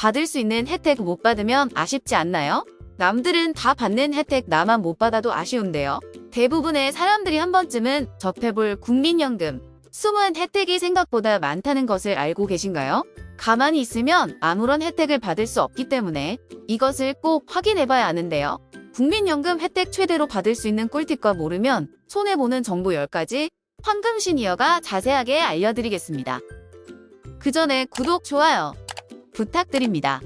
받을 수 있는 혜택 못 받으면 아쉽지 않나요? 남들은 다 받는 혜택 나만 못 받아도 아쉬운데요. 대부분의 사람들이 한 번쯤은 접해볼 국민연금. 숨은 혜택이 생각보다 많다는 것을 알고 계신가요? 가만히 있으면 아무런 혜택을 받을 수 없기 때문에 이것을 꼭 확인해봐야 하는데요. 국민연금 혜택 최대로 받을 수 있는 꿀팁과 모르면 손해보는 정보 10가지 황금 시니어가 자세하게 알려드리겠습니다. 그 전에 구독, 좋아요 부탁드립니다.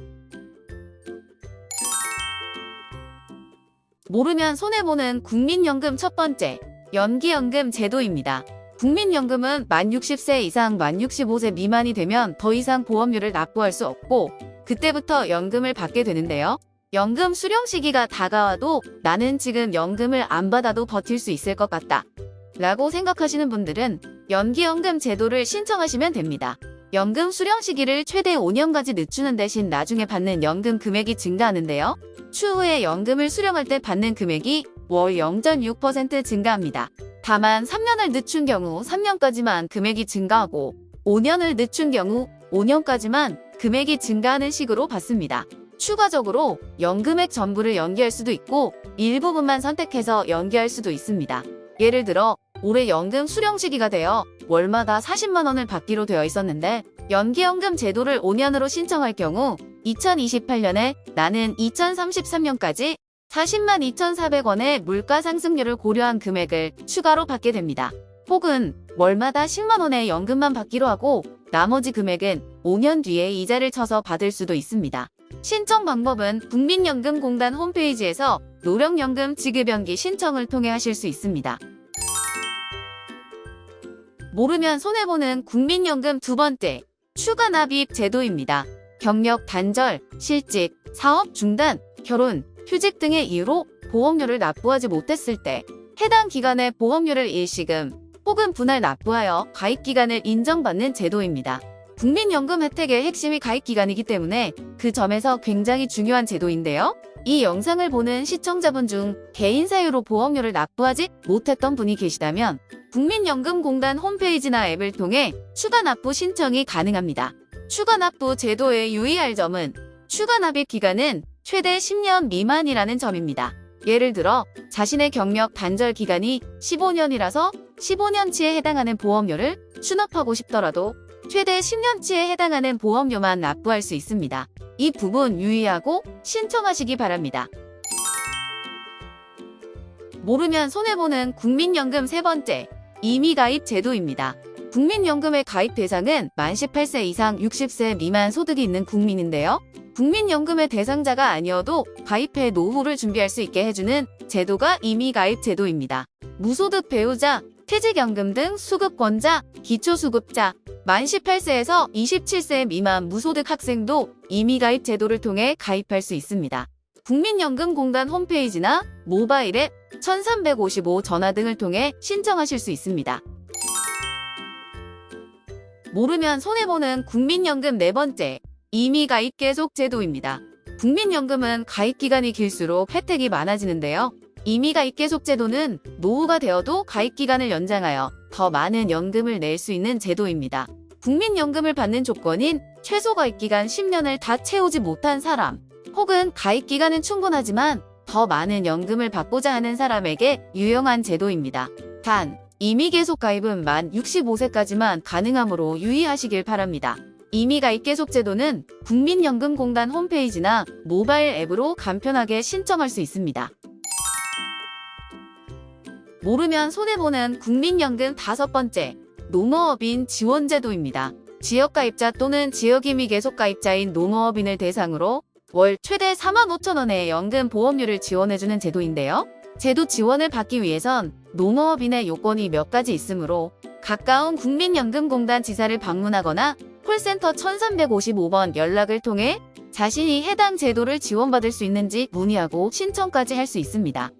모르면 손해보는 국민연금 첫 번째, 연기연금 제도입니다. 국민연금은 만 60세 이상 만 65세 미만이 되면 더 이상 보험료를 납부할 수 없고 그때부터 연금을 받게 되는데요. 연금 수령 시기가 다가와도 나는 지금 연금을 안 받아도 버틸 수 있을 것 같다 라고 생각하시는 분들은 연기연금 제도를 신청하시면 됩니다. 연금 수령 시기를 최대 5년까지 늦추는 대신 나중에 받는 연금 금액이 증가하는데요. 추후에 연금을 수령할 때 받는 금액이 월 0.6% 증가합니다. 다만 3년을 늦춘 경우 3년까지만 금액이 증가하고 5년을 늦춘 경우 5년까지만 금액이 증가하는 식으로 받습니다. 추가적으로 연금액 전부를 연기할 수도 있고 일부분만 선택해서 연기할 수도 있습니다. 예를 들어 올해 연금 수령 시기가 되어 월마다 40만 원을 받기로 되어 있었는데 연기연금 제도를 5년으로 신청할 경우 2028년에 나는 2033년까지 40만 2,400원의 물가 상승률을 고려한 금액을 추가로 받게 됩니다. 혹은 월마다 10만 원의 연금만 받기로 하고 나머지 금액은 5년 뒤에 이자를 쳐서 받을 수도 있습니다. 신청 방법은 국민연금공단 홈페이지에서 노령연금 지급연기 신청을 통해 하실 수 있습니다. 모르면 손해보는 국민연금 두 번째, 추가 납입 제도입니다. 경력 단절, 실직, 사업 중단, 결혼, 휴직 등의 이유로 보험료를 납부하지 못했을 때 해당 기간의 보험료를 일시금 혹은 분할 납부하여 가입기간을 인정받는 제도입니다. 국민연금 혜택의 핵심이 가입기간이기 때문에 그 점에서 굉장히 중요한 제도인데요. 이 영상을 보는 시청자분 중 개인 사유로 보험료를 납부하지 못했던 분이 계시다면 국민연금공단 홈페이지나 앱을 통해 추가 납부 신청이 가능합니다. 추가 납부 제도에 유의할 점은 추가 납입 기간은 최대 10년 미만이라는 점입니다. 예를 들어 자신의 경력 단절 기간이 15년이라서 15년치에 해당하는 보험료를 수납하고 싶더라도 최대 10년치에 해당하는 보험료만 납부할 수 있습니다. 이 부분 유의하고 신청하시기 바랍니다. 모르면 손해보는 국민연금 세 번째, 임의가입 제도입니다. 국민연금의 가입 대상은 만 18세 이상 60세 미만 소득이 있는 국민인데요. 국민연금의 대상자가 아니어도 가입해 노후를 준비할 수 있게 해주는 제도가 임의가입 제도입니다. 무소득 배우자, 퇴직연금 등 수급권자, 기초수급자, 만 18세에서 27세 미만 무소득 학생도 임의가입 제도를 통해 가입할 수 있습니다. 국민연금공단 홈페이지나 모바일 앱 1355 전화 등을 통해 신청하실 수 있습니다. 모르면 손해보는 국민연금 네 번째, 임의가입 계속 제도입니다. 국민연금은 가입기간이 길수록 혜택이 많아지는데요. 임의가입 계속 제도는 노후가 되어도 가입기간을 연장하여 더 많은 연금을 낼 수 있는 제도입니다. 국민연금을 받는 조건인 최소 가입기간 10년을 다 채우지 못한 사람, 혹은 가입기간은 충분하지만 더 많은 연금을 받고자 하는 사람에게 유용한 제도입니다. 단, 임의계속 가입은 만 65세까지만 가능하므로 유의하시길 바랍니다. 임의가입 계속 제도는 국민연금공단 홈페이지나 모바일 앱으로 간편하게 신청할 수 있습니다. 모르면 손해보는 국민연금 다섯 번째, 노모업인 지원제도입니다. 지역가입자 또는 지역임의 계속가입자인 노모업인을 대상으로 월 최대 45,000원의 연금 보험료를 지원해주는 제도인데요. 제도 지원을 받기 위해선 노모업인의 요건이 몇 가지 있으므로 가까운 국민연금공단 지사를 방문하거나 콜센터 1355번 연락을 통해 자신이 해당 제도를 지원받을 수 있는지 문의하고 신청까지 할 수 있습니다.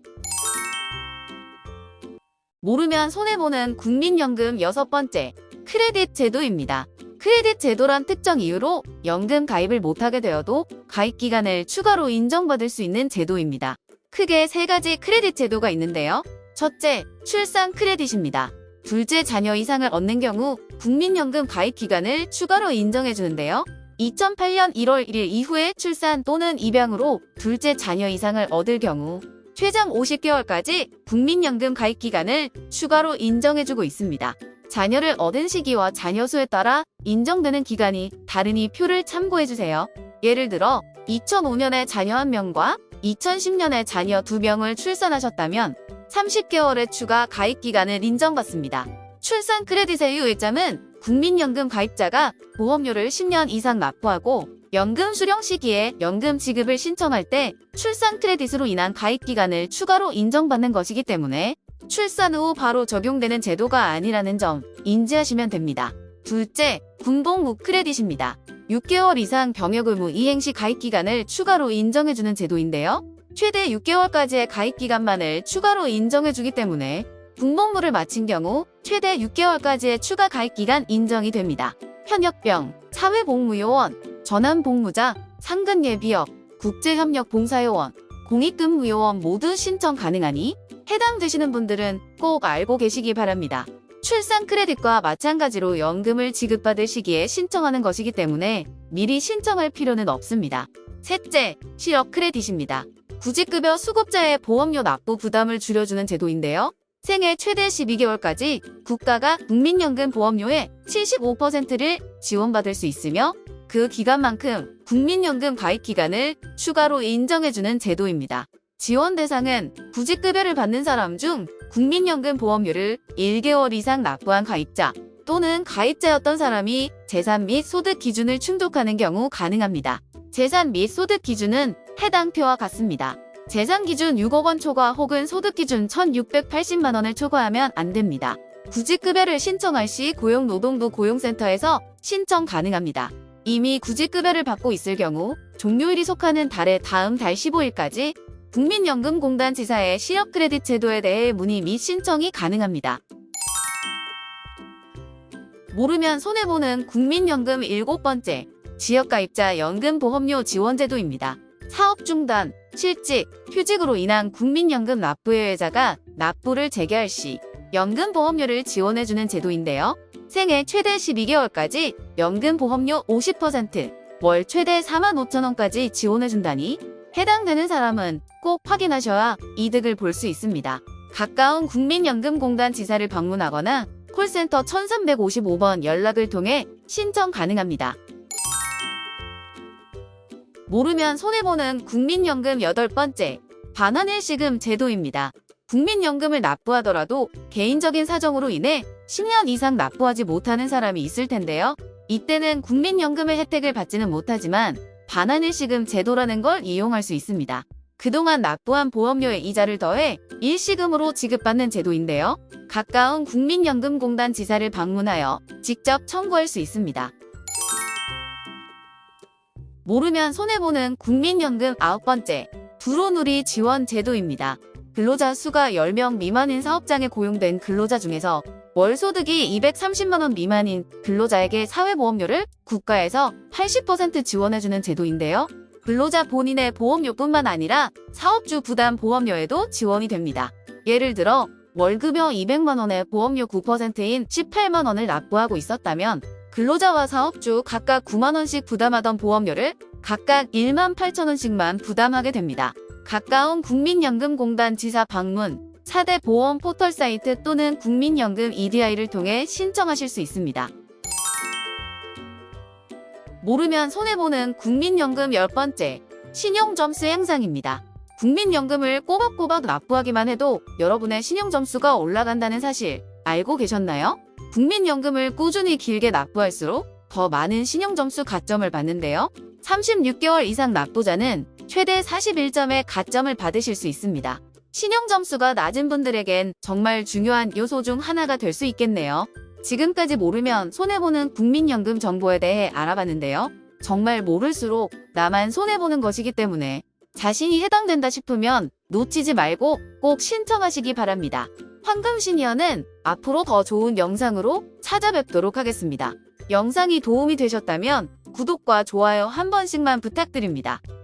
모르면 손해보는 국민연금 여섯 번째, 크레딧 제도입니다. 크레딧 제도란 특정 이유로 연금 가입을 못하게 되어도 가입기간을 추가로 인정받을 수 있는 제도입니다. 크게 세 가지 크레딧 제도가 있는데요. 첫째, 출산 크레딧입니다. 둘째 자녀 이상을 얻는 경우 국민연금 가입기간을 추가로 인정해주는데요. 2008년 1월 1일 이후에 출산 또는 입양으로 둘째 자녀 이상을 얻을 경우 최장 50개월까지 국민연금 가입 기간을 추가로 인정해주고 있습니다. 자녀를 얻은 시기와 자녀 수에 따라 인정되는 기간이 다르니 표를 참고해주세요. 예를 들어 2005년에 자녀 1명과 2010년에 자녀 2명을 출산하셨다면 30개월의 추가 가입 기간을 인정받습니다. 출산 크레딧의 유의점은 국민연금 가입자가 보험료를 10년 이상 납부하고 연금 수령 시기에 연금 지급을 신청할 때 출산 크레딧으로 인한 가입 기간을 추가로 인정받는 것이기 때문에 출산 후 바로 적용되는 제도가 아니라는 점 인지하시면 됩니다. 둘째, 군복무 크레딧입니다. 6개월 이상 병역 의무 이행 시 가입 기간을 추가로 인정해주는 제도인데요. 최대 6개월까지의 가입 기간만을 추가로 인정해주기 때문에 군복무를 마친 경우 최대 6개월까지의 추가 가입 기간 인정이 됩니다. 현역병, 사회복무요원, 전환복무자, 상근예비역, 국제협력봉사요원, 공익근무요원 모두 신청 가능하니 해당되시는 분들은 꼭 알고 계시기 바랍니다. 출산 크레딧과 마찬가지로 연금을 지급받을 시기에 신청하는 것이기 때문에 미리 신청할 필요는 없습니다. 셋째, 실업 크레딧입니다. 구직급여 수급자의 보험료 납부 부담을 줄여주는 제도인데요. 생애 최대 12개월까지 국가가 국민연금 보험료의 75%를 지원받을 수 있으며 그 기간만큼 국민연금 가입 기간을 추가로 인정해주는 제도입니다. 지원 대상은 구직급여를 받는 사람 중 국민연금 보험료를 1개월 이상 납부한 가입자 또는 가입자였던 사람이 재산 및 소득 기준을 충족하는 경우 가능합니다. 재산 및 소득 기준은 해당 표와 같습니다. 재산 기준 6억 원 초과 혹은 소득 기준 1,680만 원을 초과하면 안 됩니다. 구직급여를 신청할 시 고용노동부 고용센터에서 신청 가능합니다. 이미 구직급여를 받고 있을 경우 종료일이 속하는 달의 다음 달 15일까지 국민연금공단 지사의 실업 크레딧 제도에 대해 문의 및 신청이 가능합니다. 모르면 손해보는 국민연금 7번째, 지역가입자 연금보험료 지원제도입니다. 사업 중단, 실직, 휴직으로 인한 국민연금 납부 예외자가 납부를 재개할 시 연금보험료를 지원해주는 제도인데요. 생애 최대 12개월까지 연금보험료 50%, 월 최대 45,000원까지 지원해준다니 해당되는 사람은 꼭 확인하셔야 이득을 볼 수 있습니다. 가까운 국민연금공단 지사를 방문하거나 콜센터 1355번 연락을 통해 신청 가능합니다. 모르면 손해보는 국민연금 8번째, 반환일시금 제도입니다. 국민연금을 납부하더라도 개인적인 사정으로 인해 10년 이상 납부하지 못하는 사람이 있을 텐데요. 이때는 국민연금의 혜택을 받지는 못하지만 반환일시금 제도라는 걸 이용할 수 있습니다. 그동안 납부한 보험료의 이자를 더해 일시금으로 지급받는 제도인데요. 가까운 국민연금공단 지사를 방문하여 직접 청구할 수 있습니다. 모르면 손해보는 국민연금 9번째, 두로누리 지원 제도입니다. 근로자 수가 10명 미만인 사업장에 고용된 근로자 중에서 월 소득이 230만 원 미만인 근로자에게 사회보험료를 국가에서 80% 지원해주는 제도인데요. 근로자 본인의 보험료뿐만 아니라 사업주 부담 보험료에도 지원이 됩니다. 예를 들어 월급여 200만 원에 보험료 9%인 18만 원을 납부하고 있었다면 근로자와 사업주 각각 9만 원씩 부담하던 보험료를 각각 1만 8천 원씩만 부담하게 됩니다. 가까운 국민연금공단 지사 방문, 4대 보험 포털 사이트 또는 국민연금 EDI를 통해 신청하실 수 있습니다. 모르면 손해보는 국민연금 10번째, 신용점수 향상입니다. 국민연금을 꼬박꼬박 납부하기만 해도 여러분의 신용점수가 올라간다는 사실 알고 계셨나요? 국민연금을 꾸준히 길게 납부할수록 더 많은 신용점수 가점을 받는데요. 36개월 이상 납부자는 최대 41점의 가점을 받으실 수 있습니다. 신용점수가 낮은 분들에겐 정말 중요한 요소 중 하나가 될 수 있겠네요. 지금까지 모르면 손해보는 국민연금 정보에 대해 알아봤는데요. 정말 모를수록 나만 손해보는 것이기 때문에 자신이 해당된다 싶으면 놓치지 말고 꼭 신청하시기 바랍니다. 황금시니어는 앞으로 더 좋은 영상으로 찾아뵙도록 하겠습니다. 영상이 도움이 되셨다면 구독과 좋아요 한 번씩만 부탁드립니다.